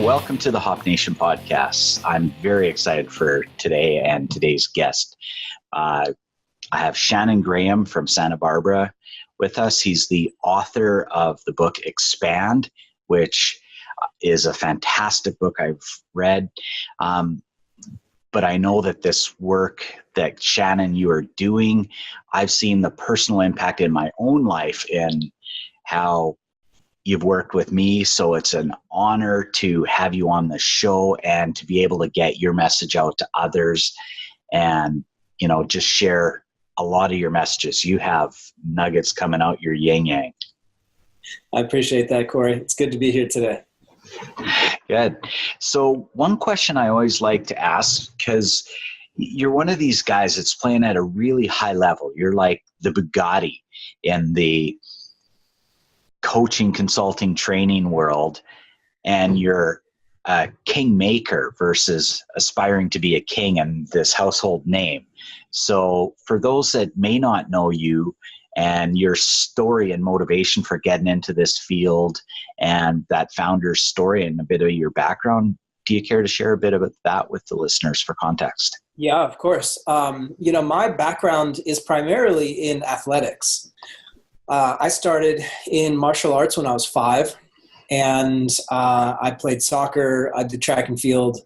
welcome to the Hop Nation podcast. I'm very excited for today and today's guest. I have Shannon Graham from Santa Barbara with us. He's the author of the book Expand, which is a fantastic book I've read. But I know that this work that Shannon, you are doing, I've seen the personal impact in my own life in how you've worked with me. So it's an honor to have you on the show and to be able to get your message out to others and, just share a lot of your messages. You have nuggets coming out your yin yang. I appreciate that, Corey. It's good to be here today. Good. So one question I always like to ask, because you're one of these guys that's playing at a really high level. You're like the Bugatti in the coaching, consulting, training world, and you're a kingmaker versus aspiring to be a king and this household name. So for those that may not know you and your story and motivation for getting into this field and that founder's story and a bit of your background, do you care to share a bit about that with the listeners for context? Yeah, of course. My background is primarily in athletics. I started in martial arts when I was 5, and I played soccer. I did track and field.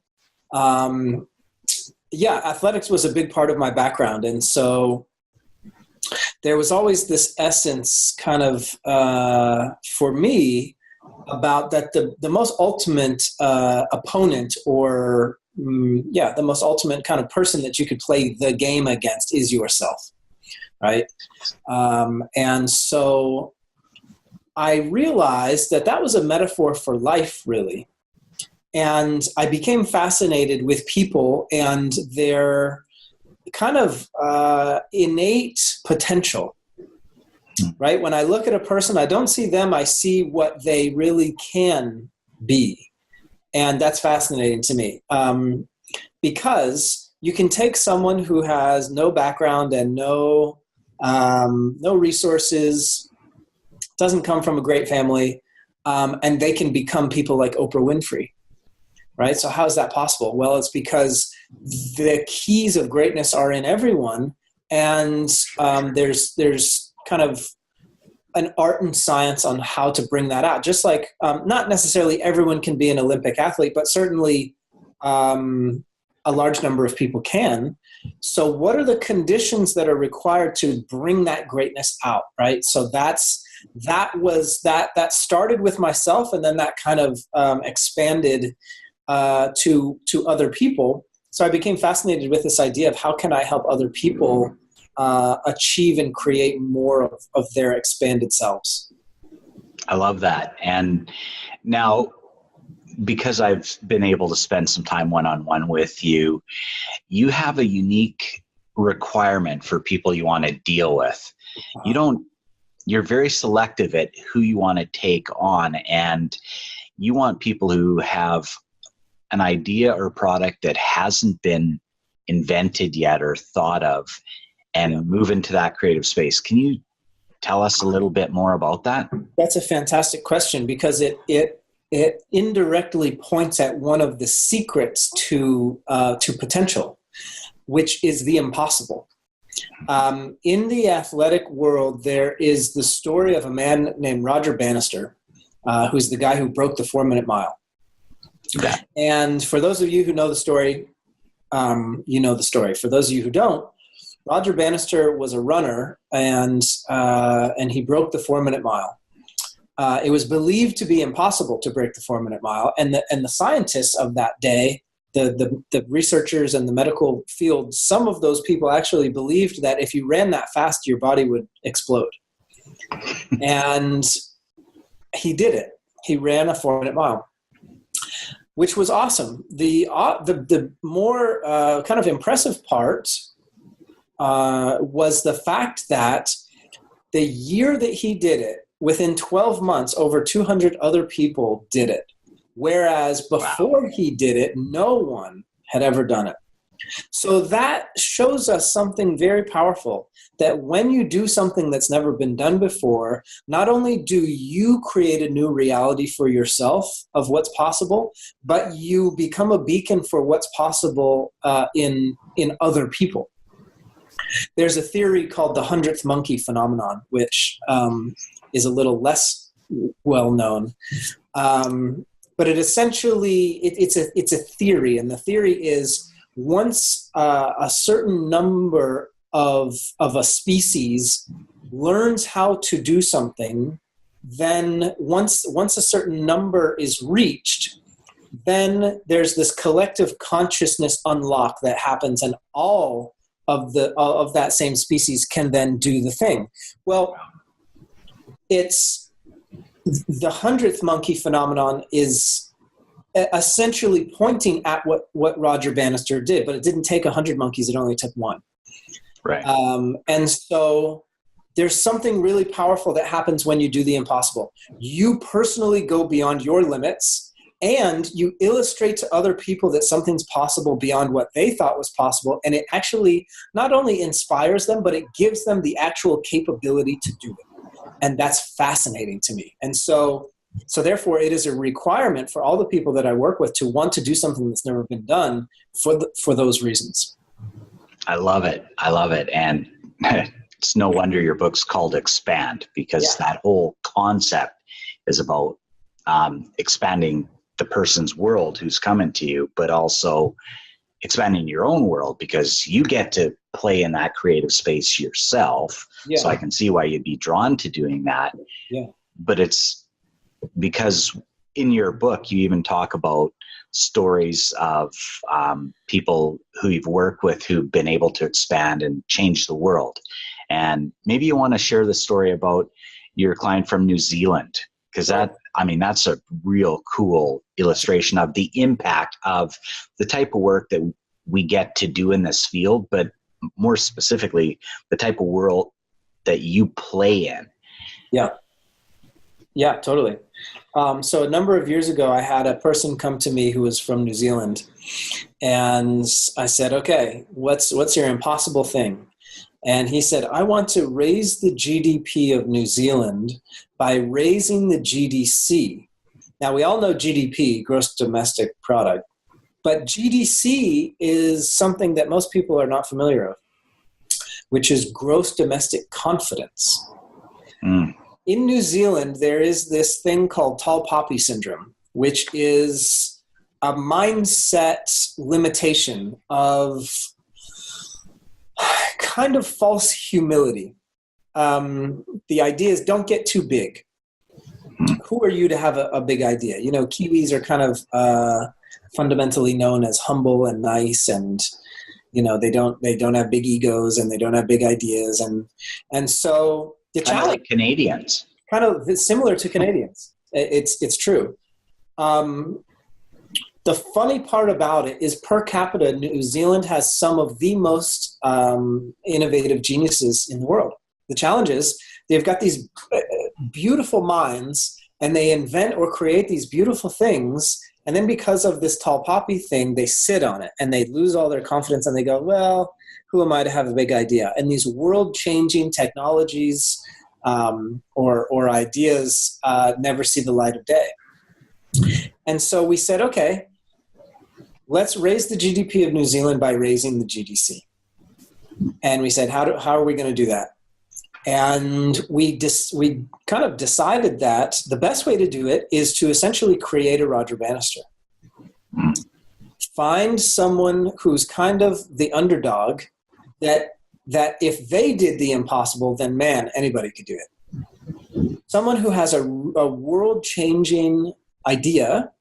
Athletics was a big part of my background. And so there was always this essence kind of for me about that the most ultimate opponent or the most ultimate kind of person that you could play the game against is yourself. Right. And so I realized that was a metaphor for life, really. And I became fascinated with people and their kind of innate potential. Right. When I look at a person, I don't see them. I see what they really can be. And that's fascinating to me because you can take someone who has no background and no resources, doesn't come from a great family, and they can become people like Oprah Winfrey, right? So how is that possible? Well, it's because the keys of greatness are in everyone, and there's kind of an art and science on how to bring that out. Just like not necessarily everyone can be an Olympic athlete, but certainly a large number of people can. So what are the conditions that are required to bring that greatness out, right? So that started with myself, and then that kind of expanded to other people. So I became fascinated with this idea of how can I help other people achieve and create more of their expanded selves. I love that. And now, because I've been able to spend some time one-on-one with you, you have a unique requirement for people you want to deal with. You're very selective at who you want to take on, and you want people who have an idea or product that hasn't been invented yet or thought of and move into that creative space. Can you tell us a little bit more about that? That's a fantastic question because it indirectly points at one of the secrets to potential, which is the impossible. In the athletic world, there is the story of a man named Roger Bannister, who's the guy who broke the 4-minute mile. Okay. And for those of you who know the story, you know the story. For those of you who don't, Roger Bannister was a runner, and he broke the 4-minute mile. It was believed to be impossible to break the 4-minute mile, and the scientists of that day, the researchers and the medical field, some of those people actually believed that if you ran that fast, your body would explode. And he did it. He ran a 4-minute mile, which was awesome. The more kind of impressive part was the fact that the year that he did it, within 12 months, over 200 other people did it. Whereas before he did it, no one had ever done it. So that shows us something very powerful, that when you do something that's never been done before, not only do you create a new reality for yourself of what's possible, but you become a beacon for what's possible in other people. There's a theory called the 100th monkey phenomenon, which is a little less well known. But it essentially, it's a theory, and the theory is once a certain number of a species learns how to do something, then once a certain number is reached, then there's this collective consciousness unlock that happens, and all of that same species can then do the thing. Well, it's the 100th monkey phenomenon is essentially pointing at what Roger Bannister did, but it didn't take 100 monkeys, it only took one. Right. And so there's something really powerful that happens when you do the impossible. You personally go beyond your limits, and you illustrate to other people that something's possible beyond what they thought was possible, and it actually not only inspires them, but it gives them the actual capability to do it. And that's fascinating to me. And so therefore, it is a requirement for all the people that I work with to want to do something that's never been done for those reasons. I love it. And it's no wonder your book's called Expand, because that whole concept is about expanding the person's world who's coming to you, but also expanding your own world, because you get to play in that creative space yourself. Yeah. So I can see why you'd be drawn to doing that. Yeah. But it's because in your book, you even talk about stories of people who you've worked with who've been able to expand and change the world. And maybe you want to share the story about your client from New Zealand, because that's a real cool illustration of the impact of the type of work that we get to do in this field, but more specifically, the type of world that you play in. Yeah, totally. So a number of years ago, I had a person come to me who was from New Zealand, and I said, okay, what's your impossible thing? And he said, I want to raise the GDP of New Zealand by raising the GDC. Now, we all know GDP, gross domestic product, but GDC is something that most people are not familiar with, which is gross domestic confidence. In New Zealand, there is this thing called tall poppy syndrome, which is a mindset limitation of kind of false humility. The idea is don't get too big. Who are you to have a big idea? You know, Kiwis are kind of fundamentally known as humble and nice, and you know they don't have big egos and they don't have big ideas, and so the challenge, kind of like Canadians, kind of similar to Canadians. It's true. The funny part about it is per capita, New Zealand has some of the most innovative geniuses in the world. The challenge is they've got these beautiful minds and they invent or create these beautiful things. And then because of this tall poppy thing, they sit on it and they lose all their confidence and they go, well, who am I to have a big idea? And these world-changing technologies or ideas never see the light of day. And so we said, okay, let's raise the GDP of New Zealand by raising the GDC. And we said, how are we going to do that? And we kind of decided that the best way to do it is to essentially create a Roger Bannister. Find someone who's kind of the underdog that if they did the impossible, then man, anybody could do it. Someone who has a world-changing idea,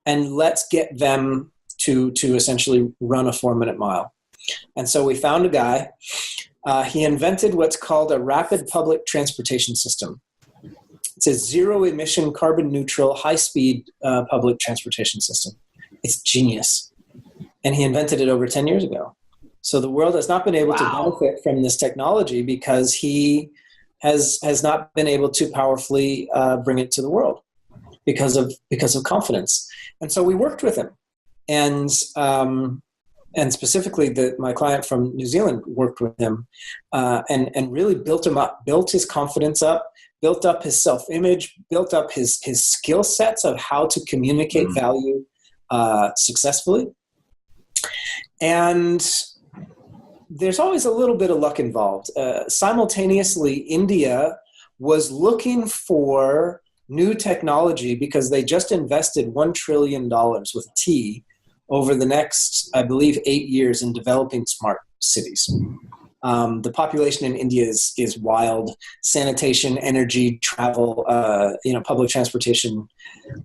and let's get them to essentially run a 4-minute mile. And so we found a guy. He invented what's called a rapid public transportation system. It's a zero-emission, carbon-neutral, high-speed public transportation system. It's genius. And he invented it over 10 years ago. So the world has not been able to benefit from this technology because he has not been able to powerfully bring it to the world because of confidence. And so we worked with him. And and specifically my client from New Zealand worked with him and really built him up, built his confidence up, built up his self-image, built up his skill sets of how to communicate value successfully. And there's always a little bit of luck involved. Simultaneously, India was looking for new technology because they just invested $1 trillion with a T over the next, I believe, 8 years in developing smart cities. The population in India is wild. Sanitation, energy, travel, public transportation.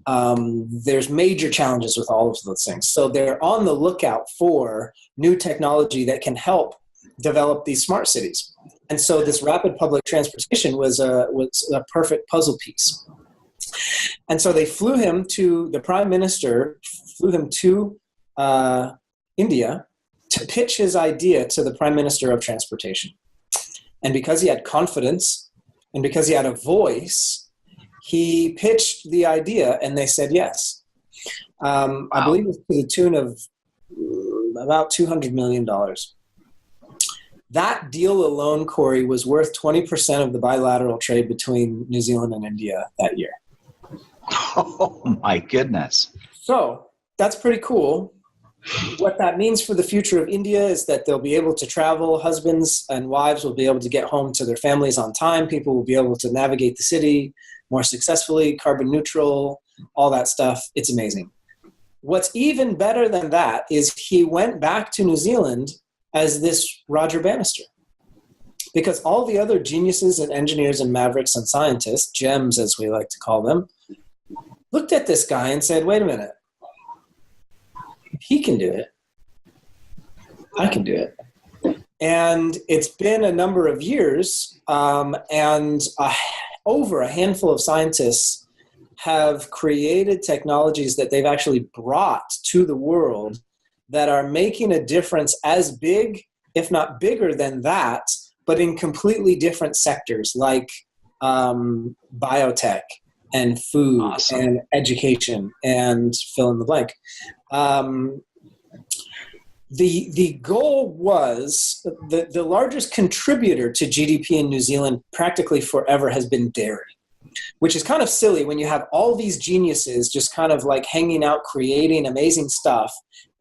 There's major challenges with all of those things. So they're on the lookout for new technology that can help develop these smart cities. And so this rapid public transportation was a perfect puzzle piece. And so they the prime minister flew him to India to pitch his idea to the Prime Minister of Transportation. And because he had confidence and because he had a voice, he pitched the idea and they said yes. I believe it was to the tune of about $200 million. That deal alone, Corey, was worth 20% of the bilateral trade between New Zealand and India that year. Oh, my goodness. So that's pretty cool. What that means for the future of India is that they'll be able to travel. Husbands and wives will be able to get home to their families on time. People will be able to navigate the city more successfully, carbon neutral, all that stuff. It's amazing. What's even better than that is he went back to New Zealand as this Roger Bannister. Because all the other geniuses and engineers and mavericks and scientists, gems as we like to call them, looked at this guy and said, wait a minute. If he can do it, I can do it. And it's been a number of years, and over a handful of scientists have created technologies that they've actually brought to the world that are making a difference as big, if not bigger than that, but in completely different sectors like biotech and food Awesome. and education and fill in the blank. The goal was the largest contributor to GDP in New Zealand practically forever has been dairy, which is kind of silly when you have all these geniuses just kind of like hanging out, creating amazing stuff.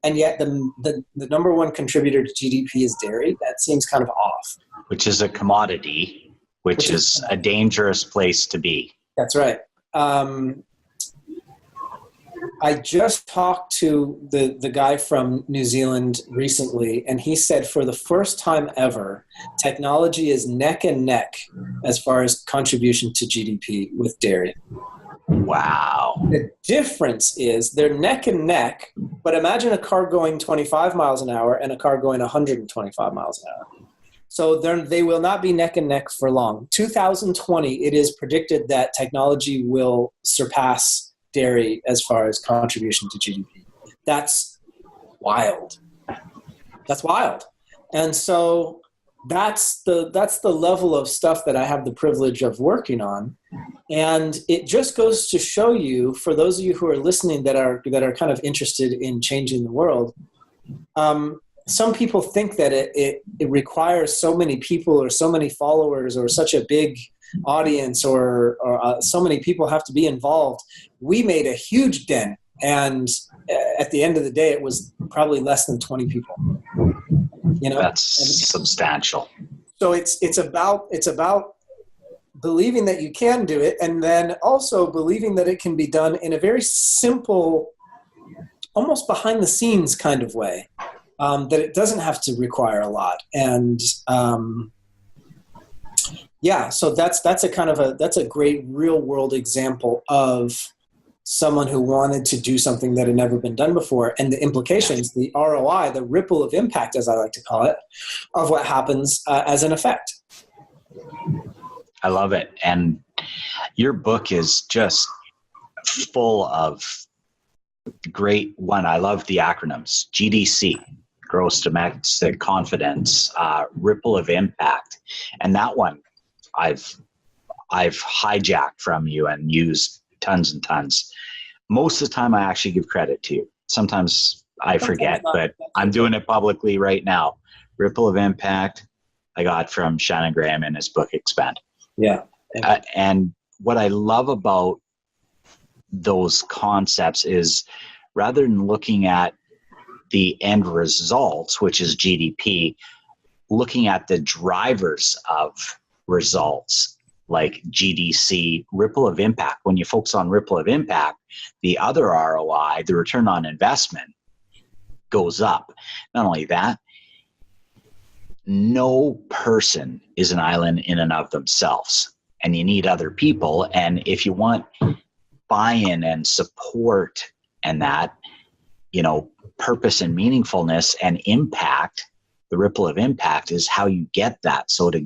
And yet the number one contributor to GDP is dairy. That seems kind of off. Which is a commodity, which is a dangerous place to be. That's right. I just talked to the guy from New Zealand recently, and he said for the first time ever, technology is neck and neck as far as contribution to GDP with dairy. Wow. The difference is they're neck and neck, but imagine a car going 25 miles an hour and a car going 125 miles an hour. So they will not be neck and neck for long. 2020, it is predicted that technology will surpass dairy as far as contribution to GDP. That's wild. That's wild. And so that's the level of stuff that I have the privilege of working on. And it just goes to show you, for those of you who are listening that are kind of interested in changing the world, some people think that it requires so many people or so many followers or such a big audience or so many people have to be involved. We made a huge dent, and at the end of the day, it was probably less than 20 people. You know, that's substantial. So it's about believing that you can do it, and then also believing that it can be done in a very simple, almost behind the scenes kind of way. That it doesn't have to require a lot. And so that's a great real world example of someone who wanted to do something that had never been done before, and the implications, the ROI, the ripple of impact, as I like to call it, of what happens as an effect. I love it. And your book is just full of great one. I love the acronyms: GDC, gross domestic confidence, ripple of impact. And that one I've hijacked from you and used tons and tons. Most of the time I actually give credit to you. Sometimes I forget, but I'm doing it publicly right now. Ripple of Impact, I got from Shannon Graham in his book, Expand. Yeah. And what I love about those concepts is rather than looking at the end results, which is GDP, looking at the drivers of results like GDC, ripple of impact. When you focus on ripple of impact, the other ROI, the return on investment, goes up. Not only that, no person is an island in and of themselves, and you need other people. And if you want buy-in and support and that, purpose and meaningfulness and impact, the ripple of impact is how you get that. So to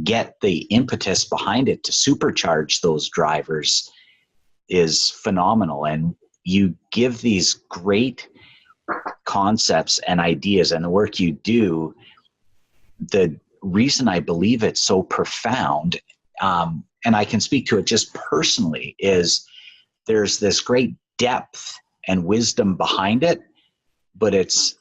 get the impetus behind it to supercharge those drivers is phenomenal. And you give these great concepts and ideas and the work you do. The reason I believe it's so profound, and I can speak to it just personally, is there's this great depth and wisdom behind it, but it's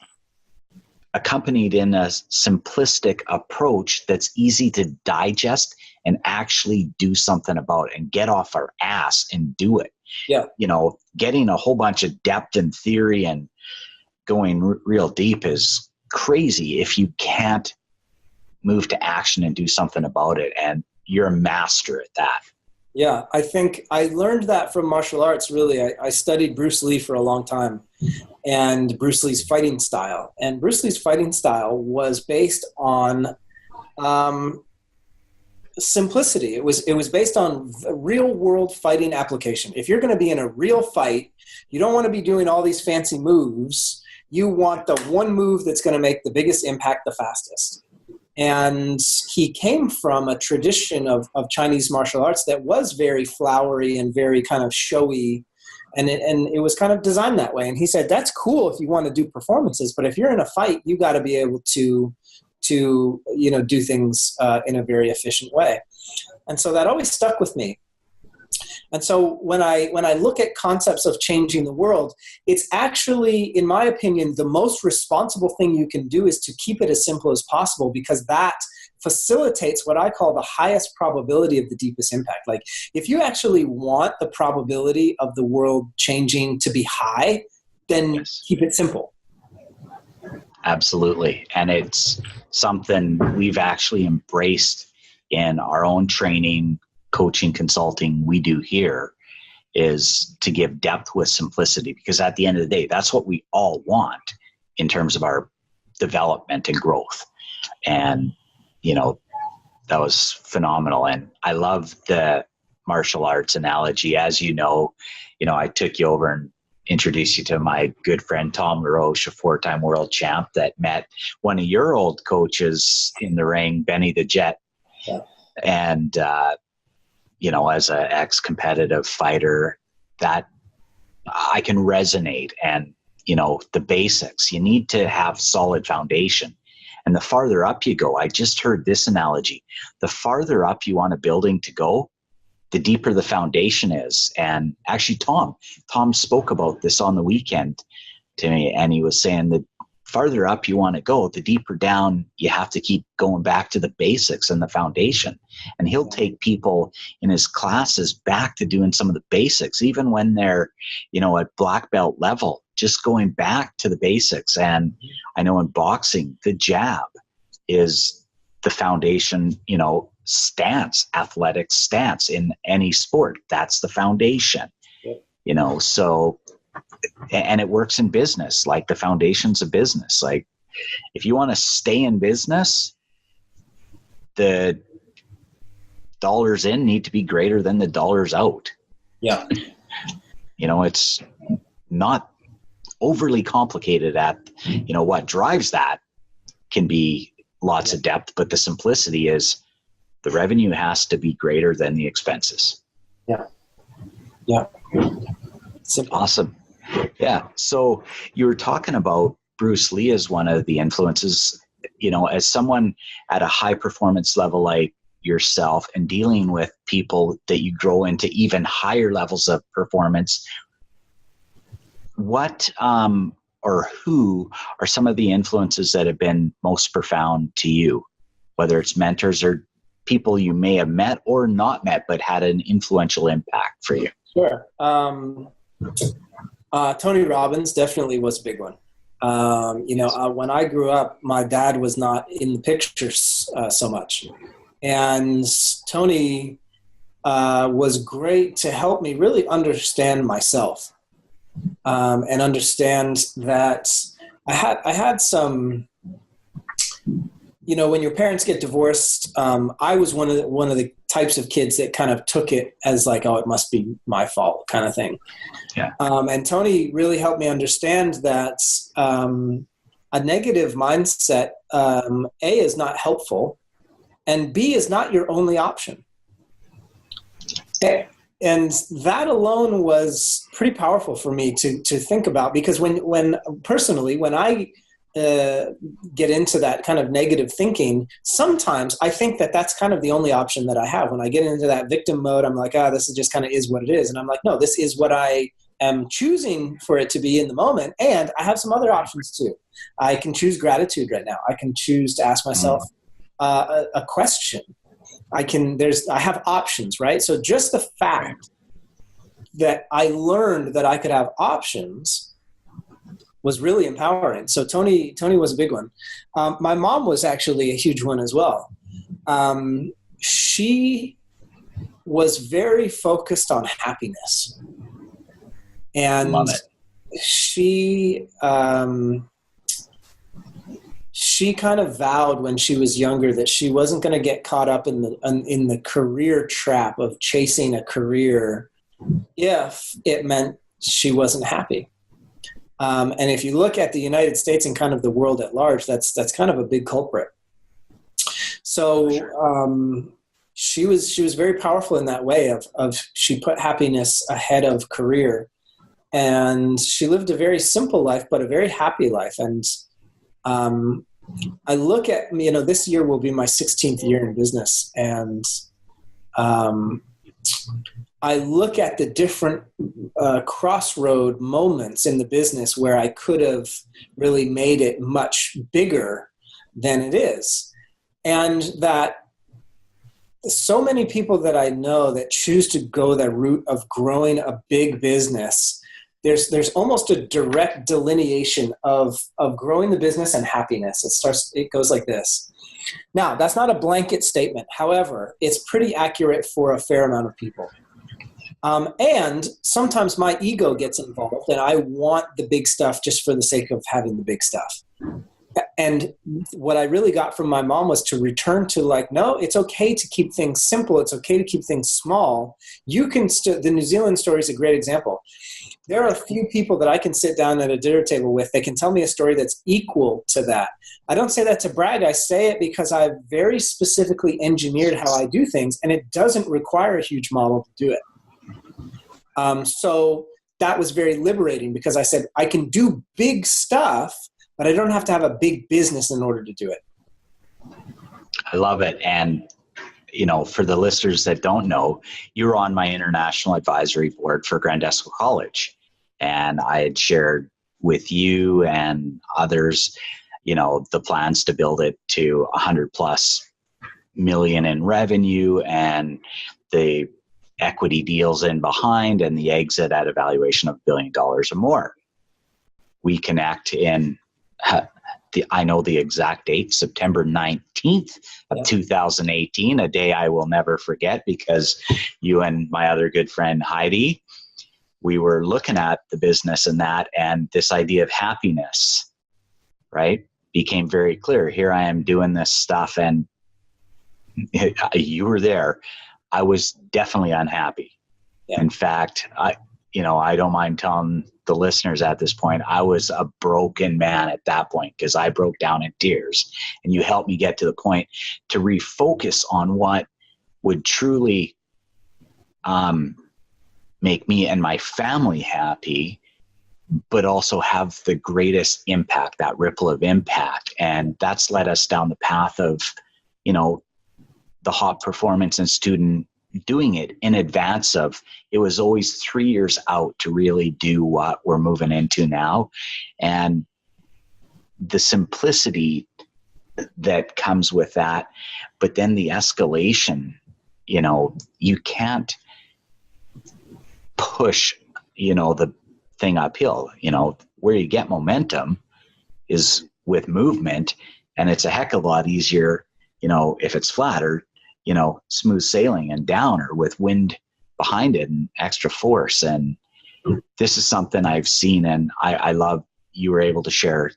accompanied in a simplistic approach that's easy to digest and actually do something about it and get off our ass and do it. Yeah. Getting a whole bunch of depth and theory and going real deep is crazy if you can't move to action and do something about it. And you're a master at that. Yeah, I think I learned that from martial arts, really. I studied Bruce Lee for a long time and Bruce Lee's fighting style. And Bruce Lee's fighting style was based on simplicity. It was based on real world fighting application. If you're going to be in a real fight, you don't want to be doing all these fancy moves. You want the one move that's going to make the biggest impact the fastest. And he came from a tradition of Chinese martial arts that was very flowery and very kind of showy. And it was kind of designed that way. And he said, that's cool if you want to do performances, but if you're in a fight, you got to be able to do things in a very efficient way. And so that always stuck with me. And so when I look at concepts of changing the world, it's actually, in my opinion, the most responsible thing you can do is to keep it as simple as possible, because that facilitates what I call the highest probability of the deepest impact. Like, if you actually want the probability of the world changing to be high, then Yes. Keep it simple. Absolutely. And it's something we've actually embraced in our own training, coaching, consulting we do here, is to give depth with simplicity, because at the end of the day, that's what we all want in terms of our development and growth. And, that was phenomenal. And I love the martial arts analogy. As I took you over and introduced you to my good friend, Tom LaRoche, a 4-time world champ that met one of your old coaches in the ring, Benny the Jet. Yeah. And, as an ex-competitive fighter, that I can resonate. And, the basics, you need to have solid foundation. And the farther up you go, I just heard this analogy, the farther up you want a building to go, the deeper the foundation is. And actually, Tom spoke about this on the weekend to me, and he was saying that farther up you want to go, the deeper down you have to keep going back to the basics and the foundation. And he'll take people in his classes back to doing some of the basics, even when they're, at black belt level, just going back to the basics. And I know in boxing, the jab is the foundation, stance, athletic stance in any sport. That's the foundation, so. And it works in business, like the foundations of business. Like, if you want to stay in business, the dollars in need to be greater than the dollars out. Yeah. It's not overly complicated what drives that can be lots of depth, but the simplicity is the revenue has to be greater than the expenses. Yeah. Yeah. Simple. Awesome. Yeah. So you were talking about Bruce Lee as one of the influences, as someone at a high performance level like yourself and dealing with people that you grow into even higher levels of performance. What or who are some of the influences that have been most profound to you, whether it's mentors or people you may have met or not met, but had an influential impact for you? Sure. Tony Robbins definitely was a big one. When I grew up, my dad was not in the pictures so much. And Tony was great to help me really understand myself and understand that I had some, when your parents get divorced, I was one of the types of kids that kind of took it as like, oh, it must be my fault kind of thing. Yeah. And Tony really helped me understand that a negative mindset, A, is not helpful, and B, is not your only option. And that alone was pretty powerful for me to think about, because when I get into that kind of negative thinking, sometimes I think that that's kind of the only option that I have. When I get into that victim mode, I'm like, this is just kind of is what it is. And I'm like, no, this is what I am choosing for it to be in the moment. And I have some other options too. I can choose gratitude right now. I can choose to ask myself a question. I have options, right? So just the fact that I learned that I could have options was really empowering. So Tony was a big one. My mom was actually a huge one as well. She was very focused on happiness. And Love it. She kind of vowed when she was younger that she wasn't going to get caught up in the career trap of chasing a career if it meant she wasn't happy. And if you look at the United States and kind of the world at large, that's kind of a big culprit. So she was very powerful in that way of she put happiness ahead of career, and she lived a very simple life but a very happy life. And I look at, this year will be my 16th year in business, and I look at the different crossroad moments in the business where I could have really made it much bigger than it is. And that so many people that I know that choose to go the route of growing a big business, there's almost a direct delineation of growing the business and happiness. It goes like this. Now, that's not a blanket statement. However, it's pretty accurate for a fair amount of people. And sometimes my ego gets involved, and I want the big stuff just for the sake of having the big stuff. And what I really got from my mom was to return to like, no, it's okay to keep things simple. It's okay to keep things small. You can the New Zealand story is a great example. There are a few people that I can sit down at a dinner table with. They can tell me a story that's equal to that. I don't say that to brag. I say it because I've very specifically engineered how I do things, and it doesn't require a huge model to do it. So that was very liberating, because I said, I can do big stuff, but I don't have to have a big business in order to do it. I love it. And, for the listeners that don't know, you were on my international advisory board for Grandesco College. And I had shared with you and others, the plans to build it to 100+ million in revenue, and the equity deals in behind, and the exit at a valuation of $1 billion or more. We connect in I know the exact date, September 19th of 2018, a day I will never forget, because you and my other good friend Heidi, we were looking at the business and this idea of happiness, right, became very clear. Here I am doing this stuff, and you were there. I was definitely unhappy. Yeah. In fact, I don't mind telling the listeners at this point, I was a broken man at that point, because I broke down in tears, and you helped me get to the point to refocus on what would truly make me and my family happy, but also have the greatest impact, that ripple of impact. And that's led us down the path of, the Hot Performance and Student doing it in advance of, it was always 3 years out to really do what we're moving into now. And the simplicity that comes with that, but then the escalation, you can't push, the thing uphill. Where you get momentum is with movement, and it's a heck of a lot easier, if it's flat, or smooth sailing and down, or with wind behind it and extra force. And this is something I've seen, and I love you were able to share,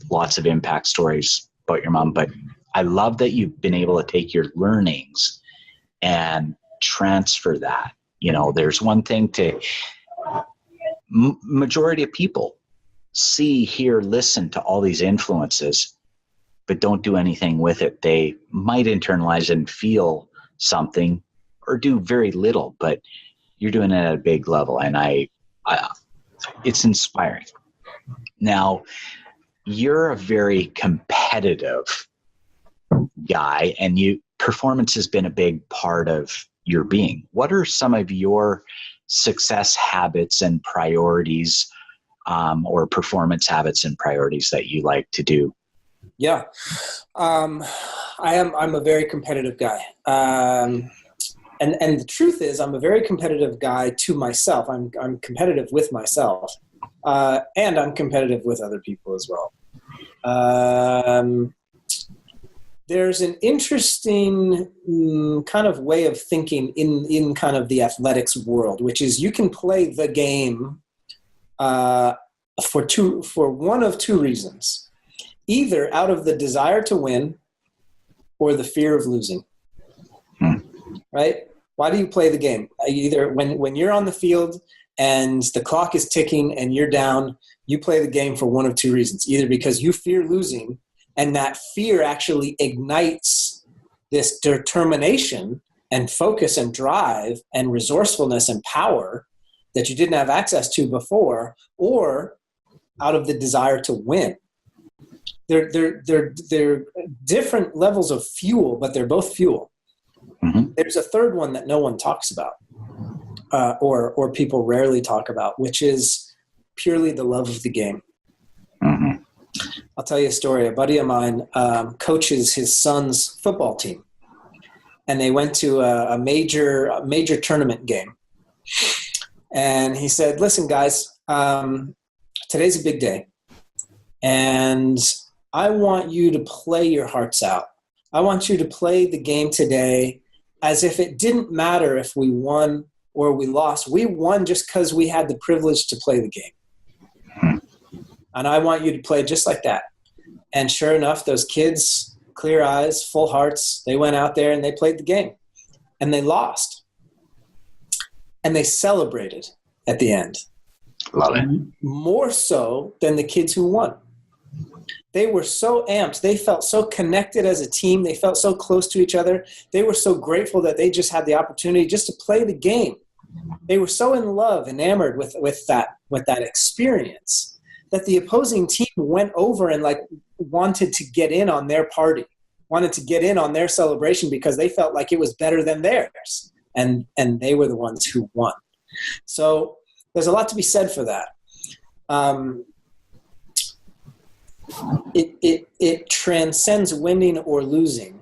lots of impact stories about your mom, but I love that you've been able to take your learnings and transfer that. There's one thing to majority of people see, hear, listen to all these influences, but don't do anything with it. They might internalize and feel something or do very little, but you're doing it at a big level. And I it's inspiring. Now, you're a very competitive guy, and performance has been a big part of your being. What are some of your success habits and priorities, or performance habits and priorities that you like to do? Yeah. I'm a very competitive guy. And the truth is, I'm a very competitive guy to myself. I'm competitive with myself. And I'm competitive with other people as well. There's an interesting kind of way of thinking in kind of the athletics world, which is you can play the game for one of two reasons: either out of the desire to win or the fear of losing. Right? Why do you play the game? Either when you're on the field and the clock is ticking and you're down, you play the game for one of two reasons: either because you fear losing, and that fear actually ignites this determination and focus and drive and resourcefulness and power that you didn't have access to before, or out of the desire to win. They're different levels of fuel, but they're both fuel. Mm-hmm. There's a third one that no one talks about, or people rarely talk about, which is purely the love of the game. Mm-hmm. I'll tell you a story. A buddy of mine coaches his son's football team, and they went to a major tournament game. And he said, "Listen, guys, today's a big day, and I want you to play your hearts out. I want you to play the game today as if it didn't matter if we won or we lost. We won just because we had the privilege to play the game. And I want you to play just like that." And sure enough, those kids, clear eyes, full hearts, they went out there and they played the game. And they lost. And they celebrated at the end. Love it. More so than the kids who won. They were so amped. They felt so connected as a team. They felt so close to each other. They were so grateful that they just had the opportunity just to play the game. They were so in love, enamored with that experience, that the opposing team went over and wanted to get in on their party, wanted to get in on their celebration because they felt like it was better than theirs. And they were the ones who won. So there's a lot to be said for that. It transcends winning or losing.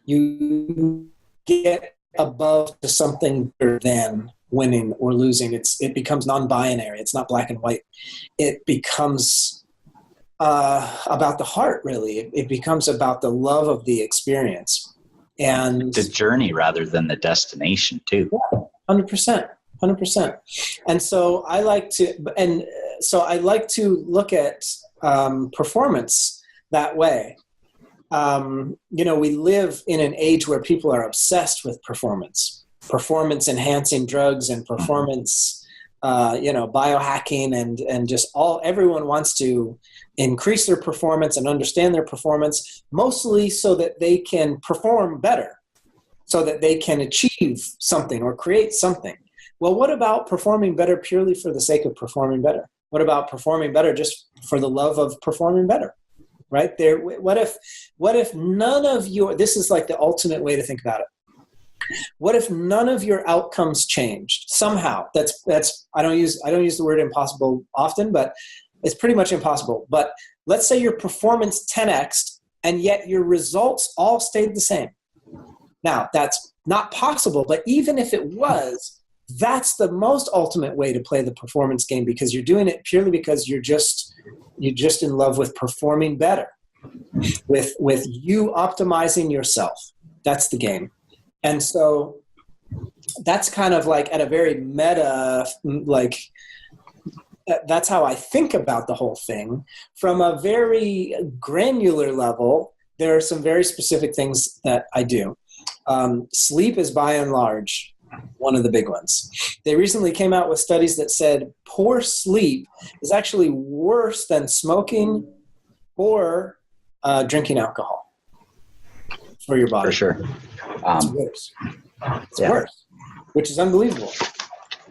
You get above to something better than winning or losing. It becomes non-binary. It's not black and white. It becomes about the heart, really. It becomes about the love of the experience and the journey rather than the destination too. Yeah, 100%. And so I like to look at performance that way. We live in an age where people are obsessed with performance enhancing drugs and performance, biohacking and just everyone wants to increase their performance and understand their performance, mostly so that they can perform better, so that they can achieve something or create something. Well, what about performing better purely for the sake of performing better? What about performing better just for the love of performing better? Right there. What if none of this is like the ultimate way to think about it. What if none of your outcomes changed somehow? That's I don't use the word impossible often, but it's pretty much impossible. But let's say your performance 10x'd and yet your results all stayed the same. Now, that's not possible, but even if it was, that's the most ultimate way to play the performance game, because you're doing it purely because you're just in love with performing better, with you optimizing yourself. That's the game. And so that's kind of like at a very meta, like that's how I think about the whole thing. From a very granular level, there are some very specific things that I do. Sleep is by and large one of the big ones. They recently came out with studies that said poor sleep is actually worse than smoking or drinking alcohol for your body. For sure. It's worse. It's worse, which is unbelievable.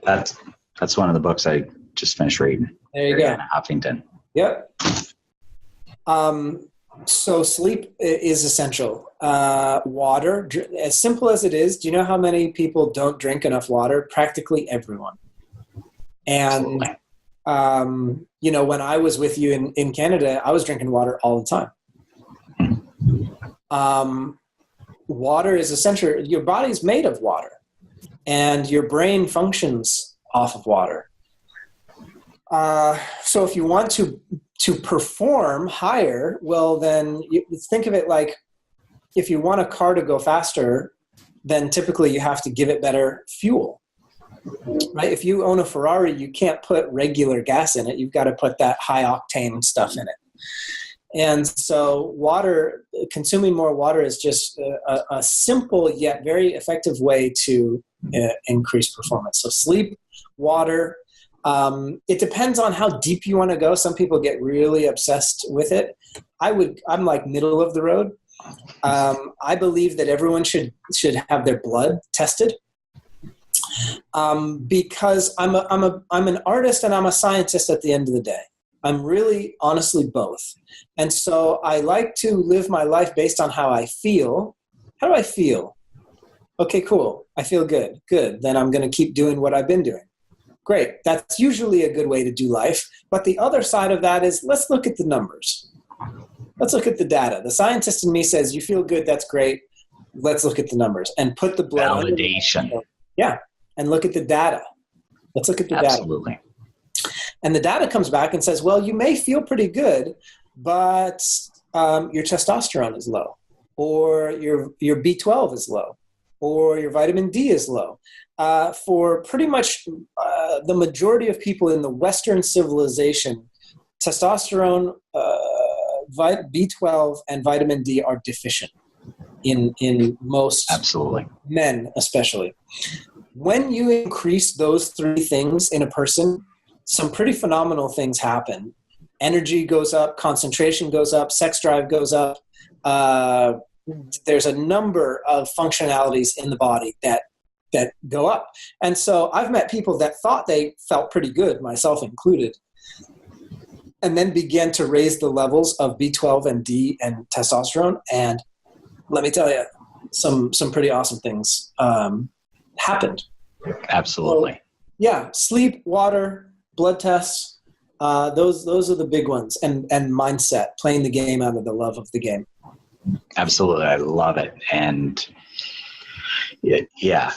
That's one of the books I just finished reading. There you go. Huffington. Yep. So sleep is essential. Water, as simple as it is, do you know how many people don't drink enough water? Practically everyone. And, when I was with you in Canada, I was drinking water all the time. Water is essential. Your body is made of water, and your brain functions off of water. So if you want to perform higher, well, then think of it like if you want a car to go faster, then typically you have to give it better fuel, right? If you own a Ferrari, you can't put regular gas in it. You've got to put that high octane stuff in it. And so consuming more water is just a simple yet very effective way to increase performance. So sleep, water. It depends on how deep you want to go. Some people get really obsessed with it. I'm like middle of the road. I believe that everyone should have their blood tested. Because I'm an artist and I'm a scientist at the end of the day. I'm really honestly both. And so I like to live my life based on how I feel. How do I feel? Okay, cool. I feel good. Good. Then I'm going to keep doing what I've been doing. Great. That's usually a good way to do life. But the other side of that is, let's look at the numbers. Let's look at the data. The scientist in me says, you feel good. That's great. Let's look at the numbers and put the blood validation. Yeah. And look at the data. Let's look at the data. Absolutely. And the data comes back and says, well, you may feel pretty good, but your testosterone is low, or your B12 is low, or your vitamin D is low. For pretty much the majority of people in the Western civilization, testosterone, B12, and vitamin D are deficient in most Absolutely. Men especially. When you increase those three things in a person, some pretty phenomenal things happen. Energy goes up, concentration goes up, sex drive goes up. There's a number of functionalities in the body that go up. And so I've met people that thought they felt pretty good, myself included, and then began to raise the levels of B12 and D and testosterone. And let me tell you, some pretty awesome things happened. Absolutely. So, yeah, sleep, water, blood tests, those are the big ones. And mindset, playing the game out of the love of the game. Absolutely. I love it. And yeah,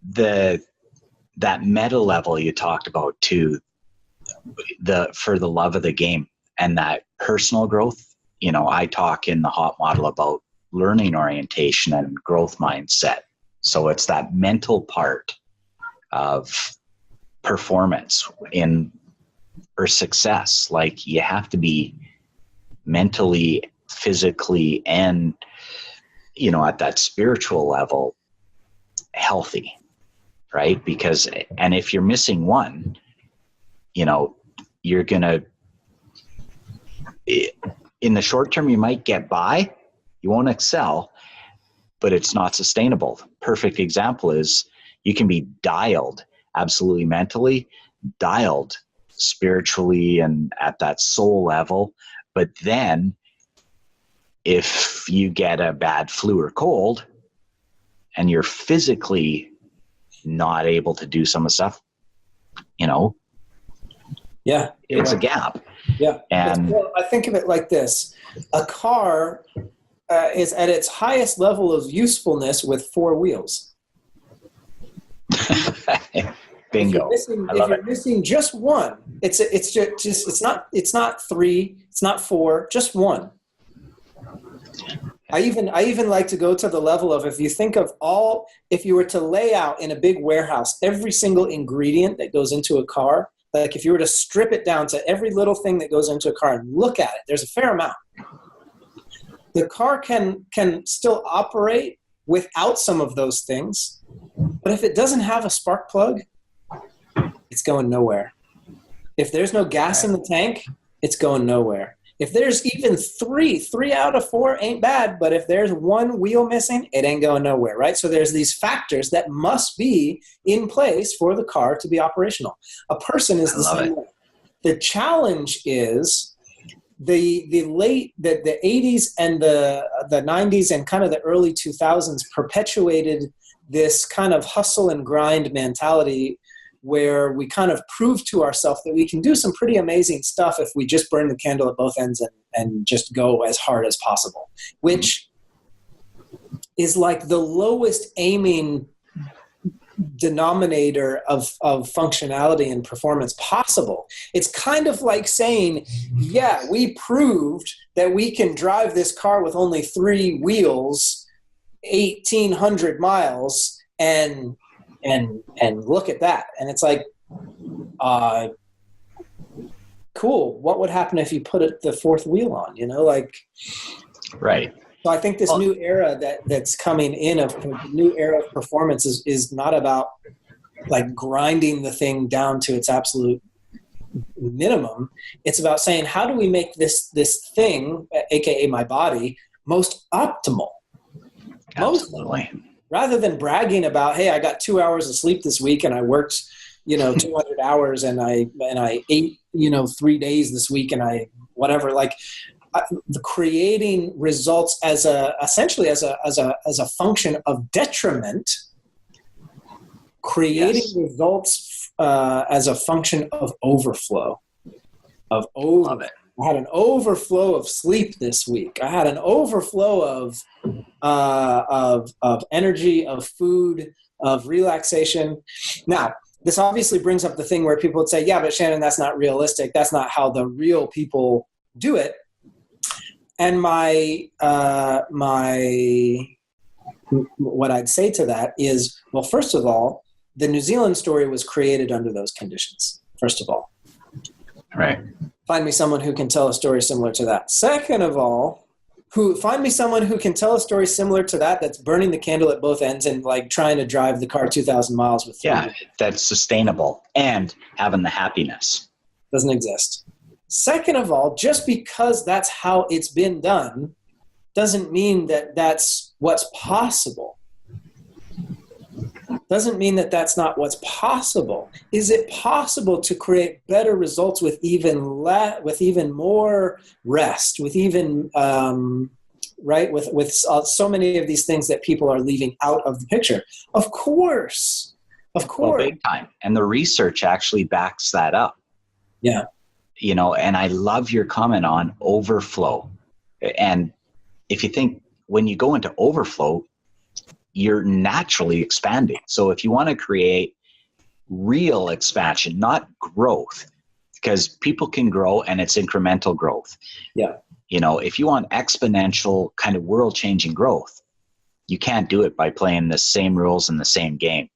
that meta level you talked about too, for the love of the game and that personal growth. I talk in the Hot Model about learning orientation and growth mindset. So it's that mental part of performance or success. Like you have to be mentally, physically, and at that spiritual level healthy, right? Because if you're missing one, you're gonna, in the short term, you might get by, you won't excel, but it's not sustainable. Perfect example is you can be dialed absolutely mentally, dialed spiritually and at that soul level, but then if you get a bad flu or cold and you're physically not able to do some of the stuff, Yeah, it's right. a gap. Yeah. And Well, I think of it like this. A car is at its highest level of usefulness with 4 wheels. bingo. If you're missing just one, it's not 3, it's not 4, just one. I even like to go to the level of, if you were to lay out in a big warehouse every single ingredient that goes into a car, like if you were to strip it down to every little thing that goes into a car and look at it, there's a fair amount. The car can still operate without some of those things, but if it doesn't have a spark plug, it's going nowhere. If there's no gas in the tank, it's going nowhere. If there's even 3 out of 4 ain't bad, but if there's 1 wheel missing, it ain't going nowhere, right? So there's these factors that must be in place for the car to be operational. A person is the same way. The challenge is the 80s and the 90s and kind of the early 2000s perpetuated this kind of hustle and grind mentality, where we kind of prove to ourselves that we can do some pretty amazing stuff if we just burn the candle at both ends and just go as hard as possible, which is like the lowest aiming denominator of functionality and performance possible. It's kind of like saying, yeah, we proved that we can drive this car with only 3 wheels, 1,800 miles, and look at that. And it's like, cool. What would happen if you put the 4th wheel on, Right. So I think this new era that's coming in, of new era of performance, is not about like grinding the thing down to its absolute minimum. It's about saying, how do we make this thing, aka my body, most optimal? Absolutely. Rather than bragging about, hey, I got 2 hours of sleep this week and I worked, 200 hours and I ate, 3 days this week and I whatever, the creating results essentially as a function of detriment, creating results as a function of overflow. Love it. I had an overflow of sleep this week. I had an overflow of energy, of food, of relaxation. Now, this obviously brings up the thing where people would say, yeah, but Shannon, that's not realistic. That's not how the real people do it. And what I'd say to that is, well, first of all, the New Zealand story was created under those conditions, first of all. Right. Find me someone who can tell a story similar to that. Second of all, find me someone who can tell a story similar to that, that's burning the candle at both ends and like trying to drive the car 2,000 miles with 3 wheels. That's sustainable and having the happiness. Doesn't exist. Second of all, just because that's how it's been done doesn't mean that that's what's possible. Doesn't mean that that's not what's possible. Is it possible to create better results with even more rest, with even with so many of these things that people are leaving out of the picture? Of course. Well, big time. And the research actually backs that up. Yeah. And I love your comment on overflow. And if you think, when you go into overflow, you're naturally expanding. So if you want to create real expansion, not growth, because people can grow and it's incremental growth. Yeah. If you want exponential kind of world-changing growth, you can't do it by playing the same rules in the same game.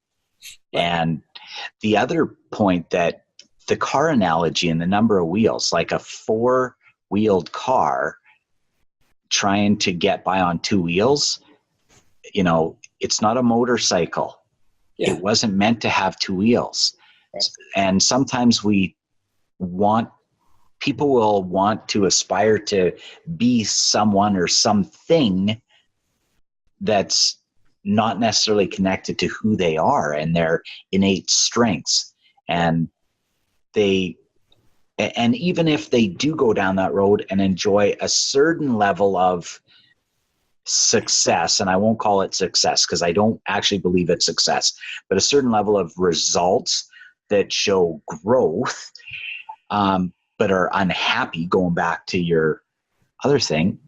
Right. And the other point, that the car analogy and the number of wheels, like a 4-wheeled car trying to get by on 2 wheels, it's not a motorcycle. Yeah. It wasn't meant to have 2 wheels. Right. And sometimes people will want to aspire to be someone or something that's not necessarily connected to who they are and their innate strengths. And even if they do go down that road and enjoy a certain level of success, and I won't call it success because I don't actually believe it's success, but a certain level of results that show growth, but are unhappy, going back to your other thing,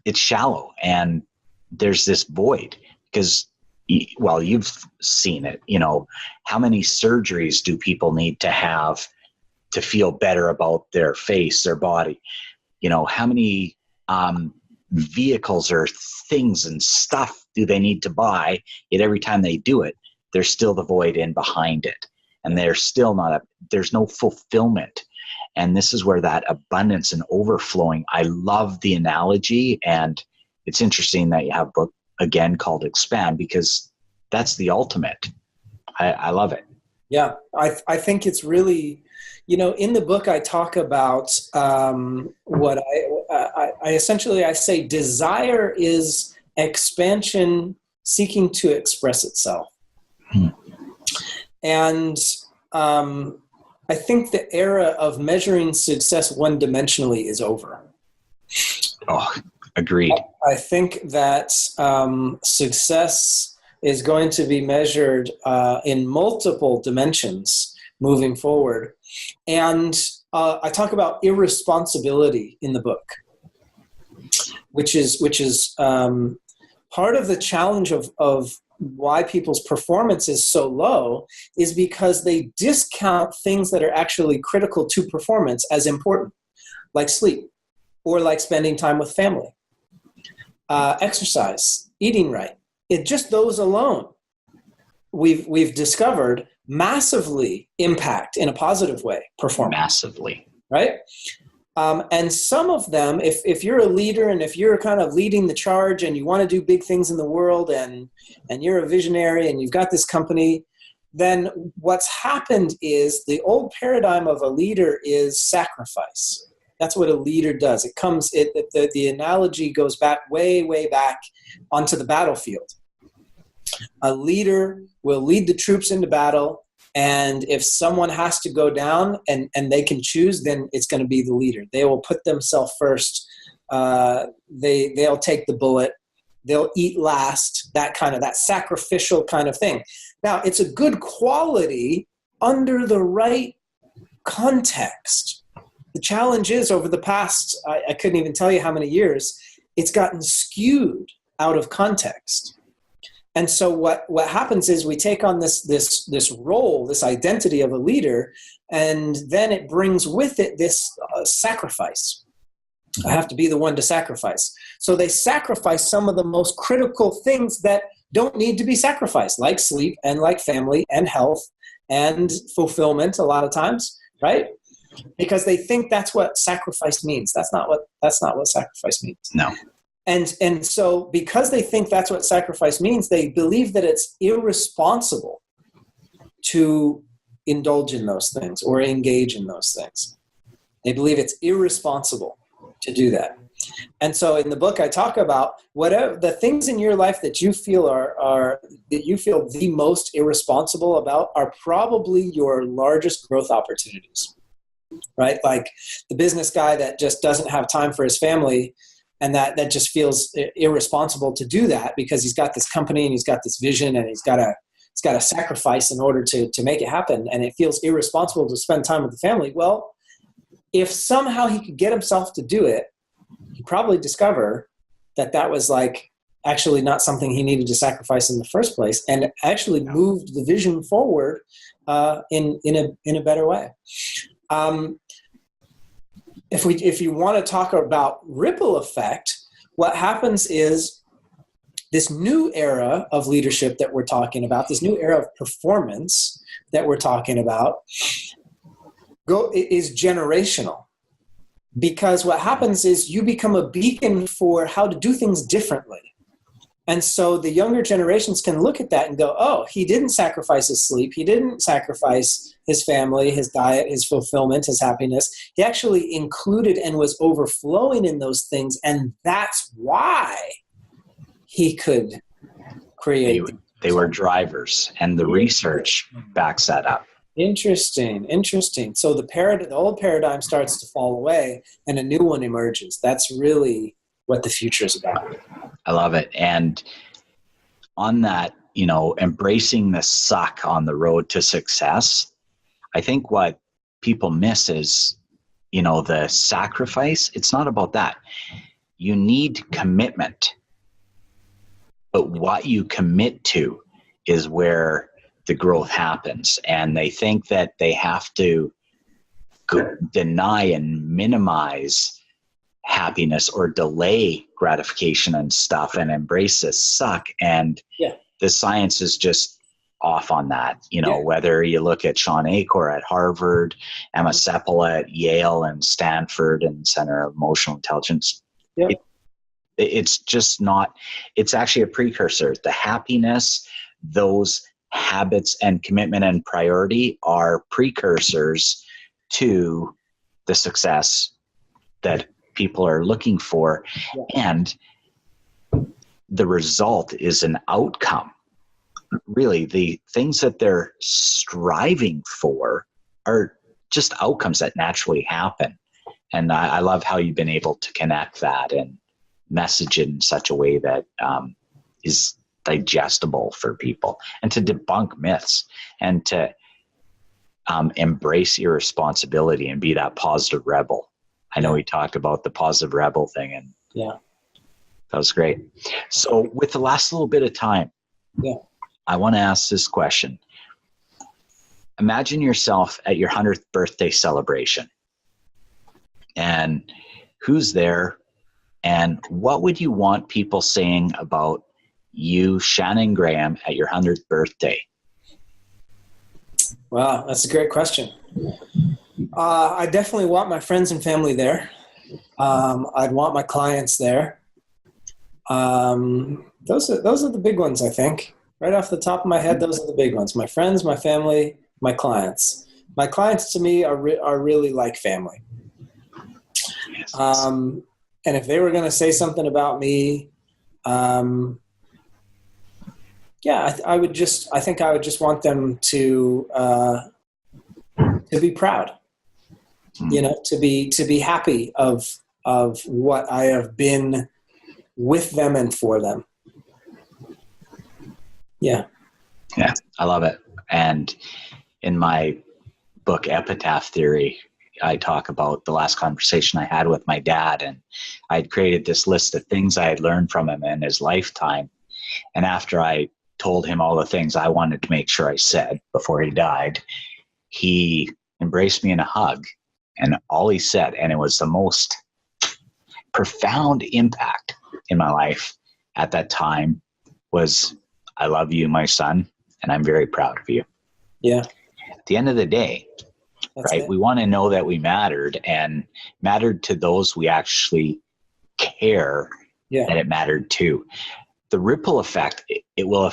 it's shallow. And there's this void because, well, you've seen it, how many surgeries do people need to have to feel better about their face, their body? How many vehicles or things and stuff do they need to buy? Yet every time they do it, there's still the void in behind it. And there's no fulfillment. And this is where that abundance and overflowing, I love the analogy. And it's interesting that you have a book again called Expand, because that's the ultimate. I love it. Yeah, I think it's really, in the book I talk about what I essentially say desire is expansion seeking to express itself. And I think the era of measuring success one-dimensionally is over. Oh, agreed. I think that success is going to be measured in multiple dimensions moving forward. And I talk about irresponsibility in the book, which is part of the challenge of why people's performance is so low, is because they discount things that are actually critical to performance as important, like sleep, or like spending time with family, exercise, eating right. Just those alone, we've discovered massively impact in a positive way performance. Massively. Right? And some of them, if you're a leader and if you're kind of leading the charge and you want to do big things in the world and you're a visionary and you've got this company, then what's happened is the old paradigm of a leader is sacrifice. That's what a leader does. The analogy goes back way back onto the battlefield. A leader will lead the troops into battle, and if someone has to go down and they can choose, then it's going to be the leader. They will put themselves first. They'll take the bullet. They'll eat last. That sacrificial kind of thing. Now, it's a good quality under the right context. The challenge is, over the past, I couldn't even tell you how many years, it's gotten skewed out of context. And so what happens is we take on this role, this identity of a leader, and then it brings with it this sacrifice. I have to be the one to sacrifice. So they sacrifice some of the most critical things that don't need to be sacrificed, like sleep and like family and health and fulfillment a lot of times, right? Because they think that's what sacrifice means. That's not what sacrifice means. No. And so because they think that's what sacrifice means, they believe that it's irresponsible to indulge in those things or engage in those things. They believe it's irresponsible to do that. And so in the book, I talk about whatever the things in your life that you feel are that you feel the most irresponsible about are probably your largest growth opportunities, right? Like the business guy that just doesn't have time for his family, and that just feels irresponsible to do that because he's got this company and he's got this vision and he's got to sacrifice in order to make it happen. And it feels irresponsible to spend time with the family. Well, if somehow he could get himself to do it, he'd probably discover that was like actually not something he needed to sacrifice in the first place, and actually moved the vision forward in a better way. If you want to talk about ripple effect, what happens is this new era of leadership that we're talking about, this new era of performance that we're talking about, is generational. Because what happens is you become a beacon for how to do things differently. And so the younger generations can look at that and go, oh, he didn't sacrifice his sleep. He didn't sacrifice his family, his diet, his fulfillment, his happiness. He actually included and was overflowing in those things. And that's why he could create. They were drivers, and the research backs that up. Interesting. So the old paradigm starts to fall away and a new one emerges. That's really what the future is about. I love it. And on that, embracing the suck on the road to success, I think what people miss is, the sacrifice. It's not about that. You need commitment, but what you commit to is where the growth happens. And they think that they have to deny and minimize happiness or delay gratification and stuff and embrace this suck. And the science is just off on that. Whether you look at Sean Acor at Harvard, Emma Seppel at Yale and Stanford and Center of Emotional Intelligence, it's just not, it's actually a precursor. The happiness, those habits and commitment and priority are precursors to the success that people are looking for. And the result is an outcome. Really, the things that they're striving for are just outcomes that naturally happen. And I love how you've been able to connect that and message it in such a way that is digestible for people, and to debunk myths, and to embrace irresponsibility and be that positive rebel. I know we talked about the positive rebel thing, and that was great. So with the last little bit of time, I want to ask this question. Imagine yourself at your 100th birthday celebration, and who's there, and what would you want people saying about you, Shannon Graham, at your 100th birthday? Wow, that's a great question. I definitely want my friends and family there. I'd want my clients there. Those are the big ones, I think. Right off the top of my head, those are the big ones. My friends, my family, my clients. My clients to me are really like family. And if they were going to say something about me, I think I would just want them to be proud, to be happy of what I have been with them and for them. Yeah, I love it. And in my book, Epitaph Theory, I talk about the last conversation I had with my dad, and I'd created this list of things I had learned from him in his lifetime. And after I told him all the things I wanted to make sure I said before he died, he embraced me in a hug, and all he said, and it was the most profound impact in my life at that time, was, "I love you, my son, and I'm very proud of you." Yeah. At the end of the day, right? We want to know that we mattered, and mattered to those we actually care that it mattered to. The ripple effect, it will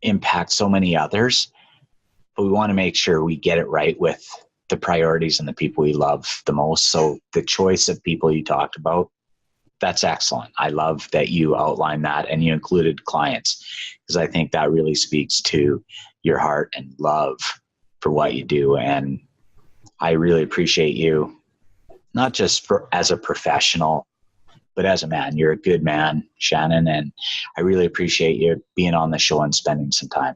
impact so many others, but we want to make sure we get it right with the priorities and the people we love the most. So the choice of people you talked about, that's excellent. I love that you outlined that, and you included clients, because I think that really speaks to your heart and love for what you do. And I really appreciate you, not just as a professional, but as a man. You're a good man, Shannon, and I really appreciate you being on the show and spending some time.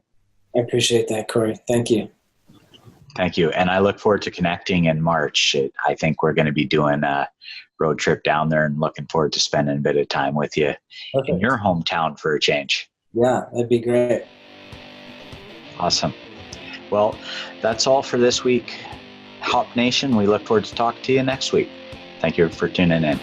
I appreciate that, Corey. Thank you. Thank you. And I look forward to connecting in March. I think we're going to be doing a road trip down there, and looking forward to spending a bit of time with you in your hometown for a change. Yeah, that'd be great. Awesome. Well, that's all for this week. Hop Nation, we look forward to talking to you next week. Thank you for tuning in.